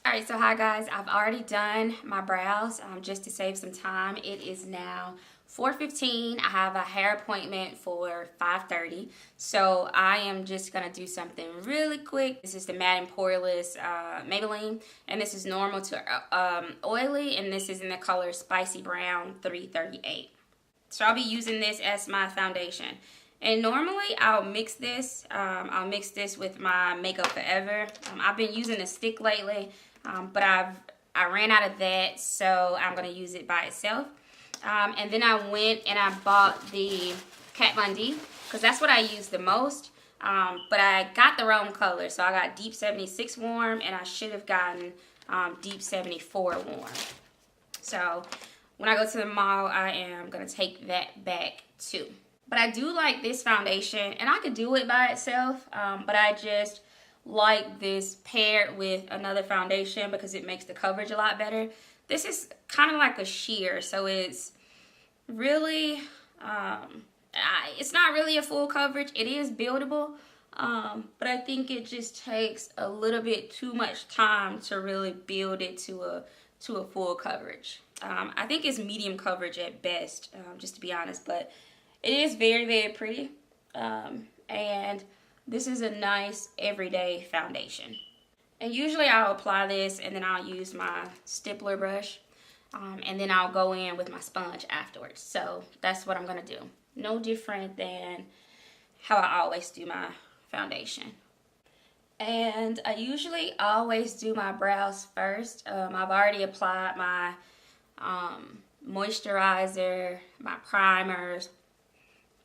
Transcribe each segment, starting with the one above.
Alright, so hi guys, I've already done my brows just to save some time. It is now 4:15. I have a hair appointment for 5:30. So I am just going to do something really quick. This is the Matte and Poreless Maybelline, and this is normal to oily, and this is in the color Spicy Brown 338. So I'll be using this as my foundation. And normally I'll mix this. I'll mix this with my Makeup Forever. I've been using a stick lately, but I ran out of that, so I'm gonna use it by itself. And then I went and I bought the Kat Von D because that's what I use the most. But I got the wrong color, so I got Deep 76 Warm, and I should have gotten Deep 74 Warm. So when I go to the mall, I am gonna take that back too. But I do like this foundation, and I could do it by itself, but I just like this paired with another foundation because it makes the coverage a lot better. This is kind of like a sheer, so it's really, it's not really a full coverage. It is buildable, but I think it just takes a little bit too much time to really build it to a full coverage. I think it's medium coverage at best, just to be honest, but it is very, very pretty, and this is a nice everyday foundation. And usually I'll apply this and then I'll use my stippler brush, and then I'll go in with my sponge afterwards. So that's what I'm gonna do. No different than how I always do my foundation. And I usually always do my brows first. I've already applied my moisturizer, my primers,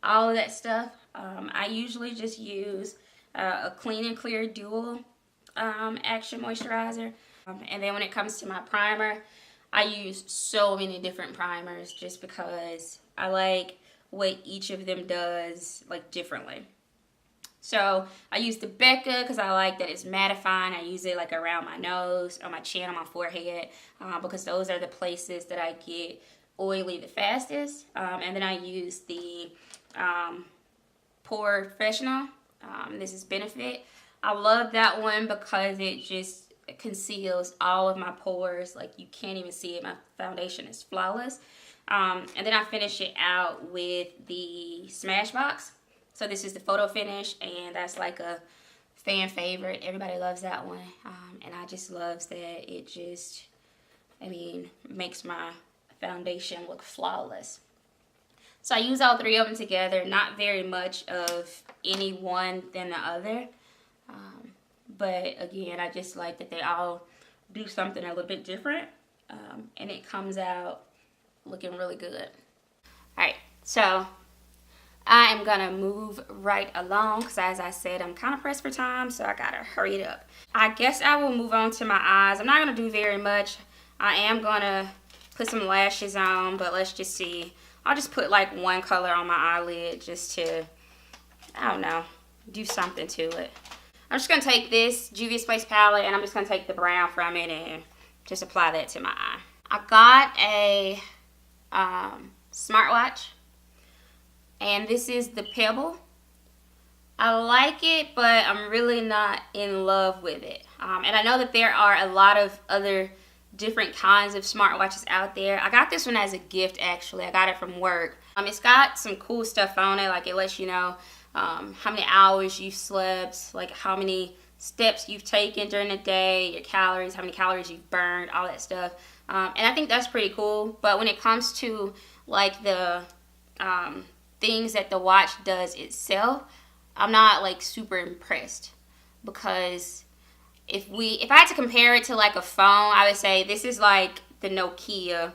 all of that stuff. I usually just use a Clean and Clear Dual Action Moisturizer. And then when it comes to my primer, I use so many different primers just because I like what each of them does like differently. So I use the Becca because I like that it's mattifying. I use it like around my nose, on my chin, on my forehead, because those are the places that I get oily the fastest. And then I use the Pore Professional. This is Benefit. I love that one because it just conceals all of my pores. Like, you can't even see it. My foundation is flawless. And then I finish it out with the Smashbox. So this is the Photo Finish, and that's like a fan favorite. Everybody loves that one. And I just love that it just, makes my foundation look flawless. So I use all three of them together, not very much of any one than the other. But again, I just like that they all do something a little bit different. And it comes out looking really good. Alright, so I am gonna move right along because, as I said, I'm kind of pressed for time, so I gotta hurry it up. I guess I will move on to my eyes. I'm not gonna do very much. I am gonna put some lashes on, but let's just see. I'll just put like one color on my eyelid just to, I don't know, do something to it. I'm just gonna take this Juvia's Place palette, and I'm just gonna take the brown from it and just apply that to my eye. I got a smartwatch, and this is the Pebble. I like it, but I'm really not in love with it. And I know that there are a lot of other different kinds of smartwatches out there. I got this one as a gift, actually. I got it from work. It's got some cool stuff on it, like it lets you know how many hours you've slept, like how many steps you've taken during the day, your calories, how many calories you've burned, all that stuff. And I think that's pretty cool. But when it comes to like the things that the watch does itself, I'm not like super impressed, because if I had to compare it to like a phone, I would say this is like the Nokia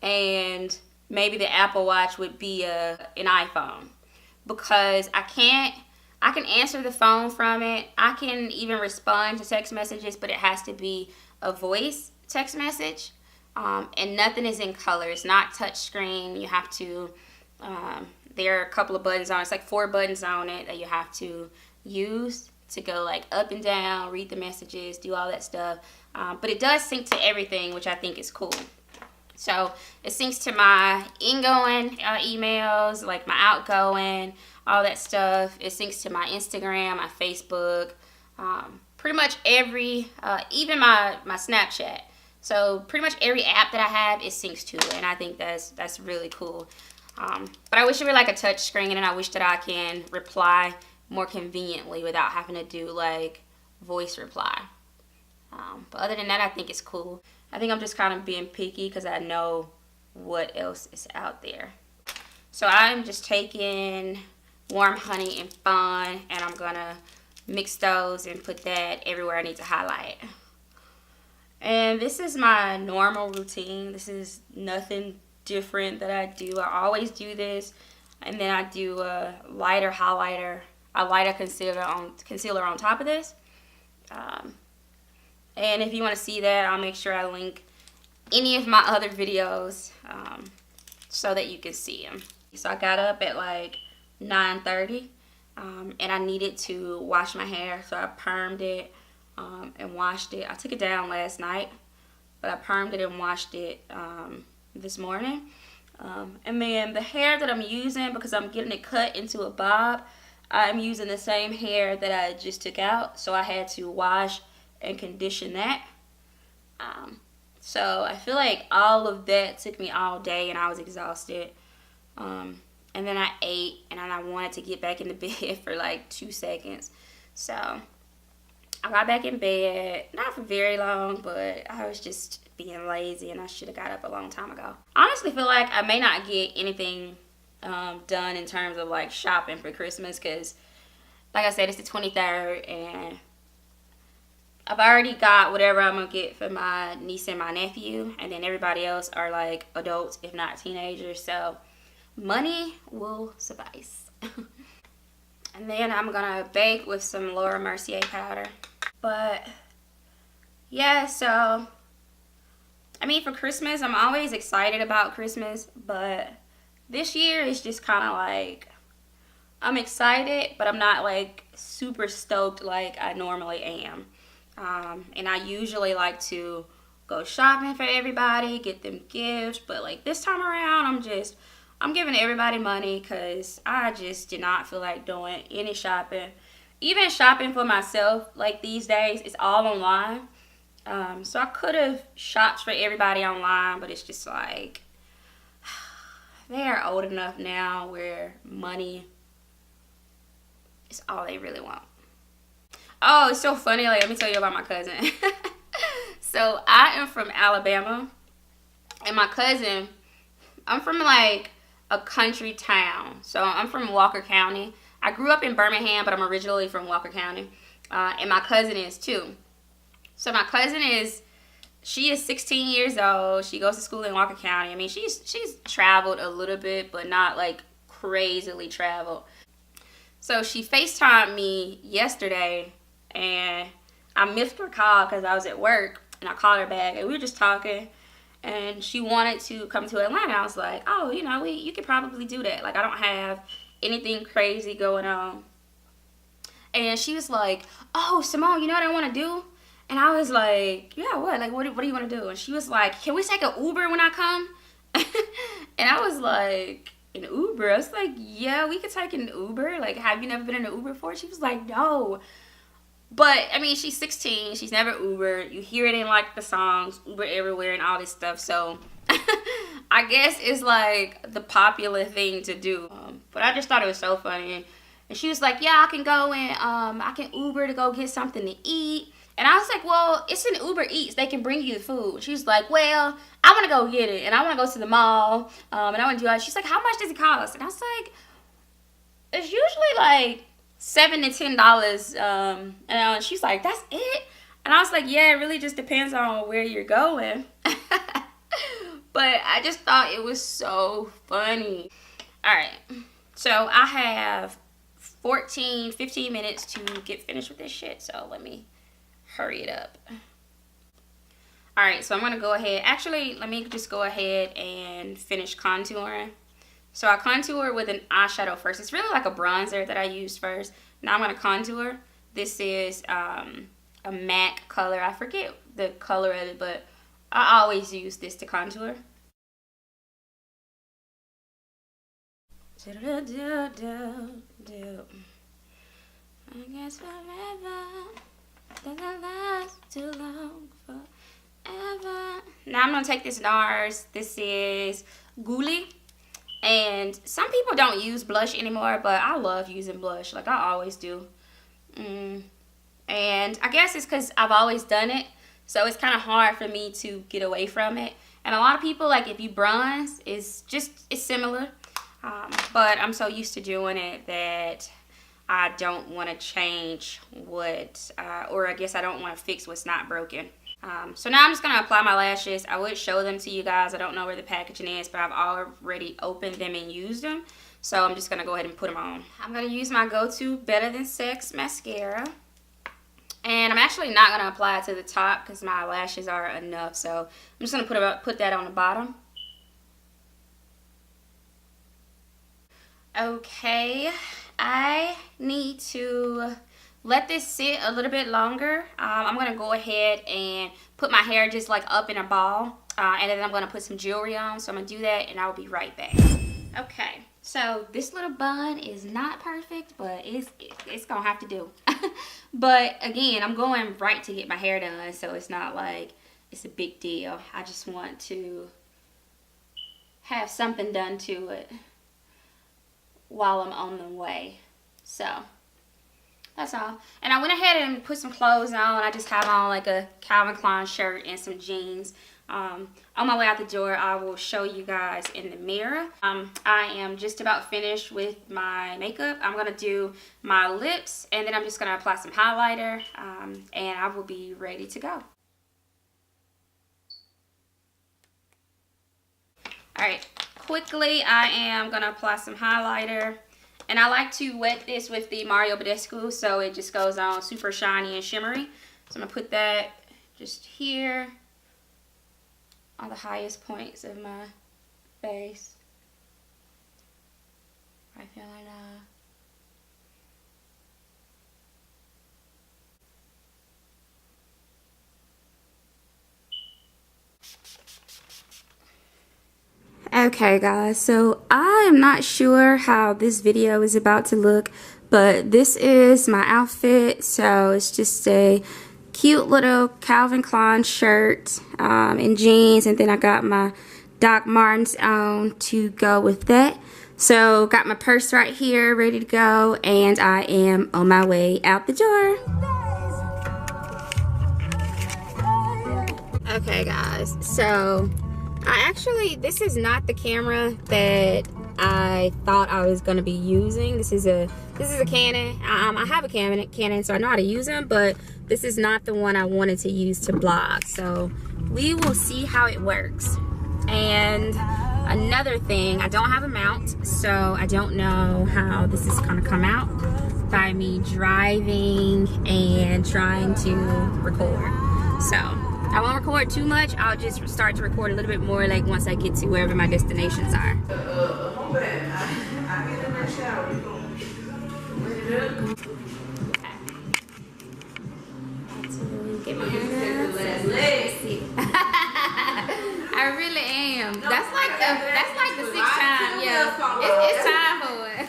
and maybe the Apple Watch would be an iPhone, because I can answer the phone from it. I can even respond to text messages, but it has to be a voice text message, and nothing is in color. It's not touch screen. You have to there are a couple of buttons on it. It's like 4 buttons on it that you have to use to go like up and down, read the messages, do all that stuff. But it does sync to everything, which I think is cool. So it syncs to my ingoing emails, like my outgoing, all that stuff. It syncs to my Instagram, my Facebook, pretty much every, even my Snapchat. So pretty much every app that I have, it syncs to it, and I think that's really cool. But I wish it were like a touch screen, and I wish that I can reply more conveniently without having to do like voice reply. But other than that, I think it's cool. I think I'm just kind of being picky because I know what else is out there. So I'm just taking warm honey and Fawn, and I'm gonna mix those and put that everywhere I need to highlight. And this is my normal routine. This is nothing different that I do. I always do this, and then I do a lighter highlighter, a lighter concealer on top of this. And if you want to see that, I'll make sure I link any of my other videos so that you can see them. So I got up at like 9:30, and I needed to wash my hair, so I permed it and washed it. I took it down last night, but I permed it and washed it this morning. And then the hair that I'm using, because I'm getting it cut into a bob, I'm using the same hair that I just took out, so I had to wash and condition that. So I feel like all of that took me all day, and I was exhausted. And then I ate, and then I wanted to get back in the bed for like 2 seconds. So I got back in bed, not for very long, but I was just being lazy, and I should have got up a long time ago. I honestly feel like I may not get anything done in terms of like shopping for Christmas, because like I said, it's the 23rd, and I've already got whatever I'm gonna get for my niece and my nephew, and then everybody else are like adults, if not teenagers, so money will suffice. And then I'm gonna bake with some Laura Mercier powder. But yeah, so I mean, for Christmas, I'm always excited about Christmas, but this year is just kind of like, I'm excited, but I'm not like super stoked like I normally am. And I usually like to go shopping for everybody, get them gifts, but like this time around, I'm giving everybody money because I just did not feel like doing any shopping. Even shopping for myself, like these days, it's all online. So I could have shopped for everybody online, but it's just like, they are old enough now where money is all they really want. Oh, it's so funny. Like, let me tell you about my cousin. So I am from Alabama, and my cousin, I'm from like a country town. So I'm from Walker County. I grew up in Birmingham, but I'm originally from Walker County. And my cousin is too. So my cousin she is 16 years old. She goes to school in Walker County. I mean, she's traveled a little bit, but not like crazily traveled. So she FaceTimed me yesterday, and I missed her call because I was at work, and I called her back, and we were just talking, and she wanted to come to Atlanta. I was like, oh, you could probably do that. Like, I don't have anything crazy going on. And she was like, oh, Samone, you know what I want to do? And I was like, yeah, what? Like, what do you want to do? And she was like, can we take an Uber when I come? And I was like, an Uber? I was like, yeah, we could take an Uber. Like, have you never been in an Uber before? She was like, no. But, I mean, she's 16. She's never Ubered. You hear it in, like, the songs, Uber everywhere and all this stuff. So, I guess it's, like, the popular thing to do. But I just thought it was so funny. And she was like, yeah, I can go and I can Uber to go get something to eat. And I was like, well, it's an Uber Eats. They can bring you the food. She's like, well, I want to go get it. And I want to go to the mall. And I want to do that. She's like, how much does it cost? And I was like, it's usually like $7 to $10. And she's like, that's it? And I was like, yeah, it really just depends on where you're going. But I just thought it was so funny. All right. So I have 15 minutes to get finished with this shit. So let me hurry it up. Alright, so I'm going to go ahead. Actually, let me just go ahead and finish contouring. So I contour with an eyeshadow first. It's really like a bronzer that I used first. Now I'm going to contour. This is a MAC color. I forget the color of it, but I always use this to contour. I guess forever. Doesn't last too long forever. Now I'm gonna take this NARS. This is Grwm. And some people don't use blush anymore, but I love using blush. Like I always do. And I guess it's because I've always done it. So it's kind of hard for me to get away from it. And a lot of people, like if you bronze, it's similar. But I'm so used to doing it that I don't want to change what, or I guess I don't want to fix what's not broken. So now I'm just going to apply my lashes. I would show them to you guys. I don't know where the packaging is, but I've already opened them and used them. So I'm just going to go ahead and put them on. I'm going to use my go-to Better Than Sex mascara. And I'm actually not going to apply it to the top because my lashes are enough. So I'm just going to put that on the bottom. Okay, I need to let this sit a little bit longer. I'm going to go ahead and put my hair just like up in a ball. And then I'm going to put some jewelry on. So I'm going to do that and I'll be right back. Okay, so this little bun is not perfect, but it's going to have to do. But again, I'm going right to get my hair done. So it's not like it's a big deal. I just want to have something done to it while I'm on the way. So that's all. And I went ahead and put some clothes on. I just have on like a Calvin Klein shirt and some jeans. On my way out the door, I will show you guys in the mirror. I am just about finished with my makeup. I'm going to do my lips and then I'm just going to apply some highlighter and I will be ready to go. Alright, quickly I am going to apply some highlighter. And I like to wet this with the Mario Badescu so it just goes on super shiny and shimmery. So I'm going to put that just here on the highest points of my face. I feel like that. Okay guys, so I am not sure how this video is about to look, but this is my outfit. So it's just a cute little Calvin Klein shirt and jeans, and then I got my Doc Martens on to go with that. So got my purse right here ready to go, and I am on my way out the door. Okay guys, so this is not the camera that I thought I was gonna be using. This is a Canon. I have a Canon, so I know how to use them, but this is not the one I wanted to use to vlog. So we will see how it works. And another thing, I don't have a mount, so I don't know how this is gonna come out by me driving and trying to record. So I won't record too much. I'll just start to record a little bit more like once I get to wherever my destinations are. Get my hair done. Let's see. I really am. That's like the sixth time. Yeah, it's time for it.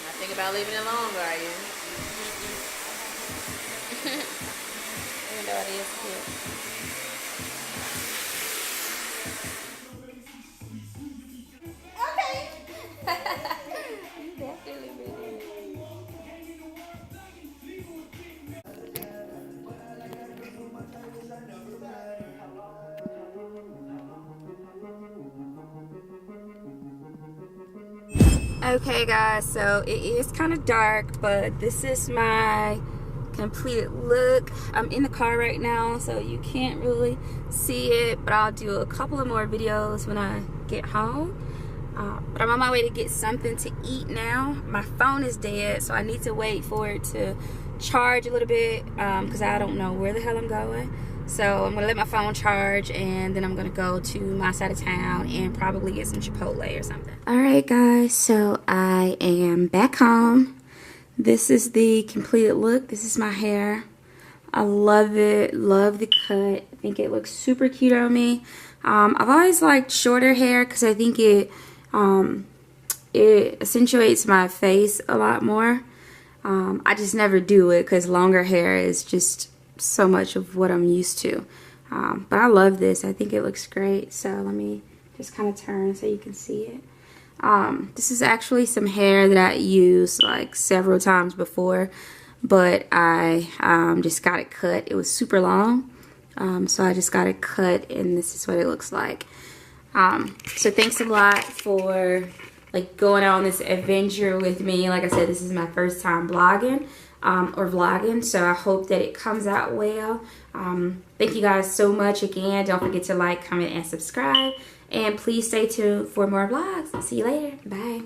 Not think about leaving it longer, are you? Even though it is cute. Okay. You definitely really. Okay guys, so it is kind of dark, but this is my completed look. I'm in the car right now, so you can't really see it, but I'll do a couple of more videos when I get home. But I'm on my way to get something to eat now. My phone is dead, so I need to wait for it to charge a little bit because I don't know where the hell I'm going. So I'm gonna let my phone charge, and then I'm gonna go to my side of town and probably get some Chipotle or something. Alright guys, so I am back home. This is the completed look. This is my hair. I love it, love the cut. I think it looks super cute on me. I've always liked shorter hair because I think it accentuates my face a lot more. I just never do it because longer hair is just so much of what I'm used to. But I love this. I think it looks great. So let me just kind of turn so you can see it. This is actually some hair that I used like several times before, but I just got it cut. It was super long, so I just got it cut, and this is what it looks like. So thanks a lot for like going on this adventure with me. Like I said, this is my first time blogging or vlogging, so I hope that it comes out well. Thank you guys so much again. Don't forget to like, comment, and subscribe. And please stay tuned for more vlogs. See you later. Bye.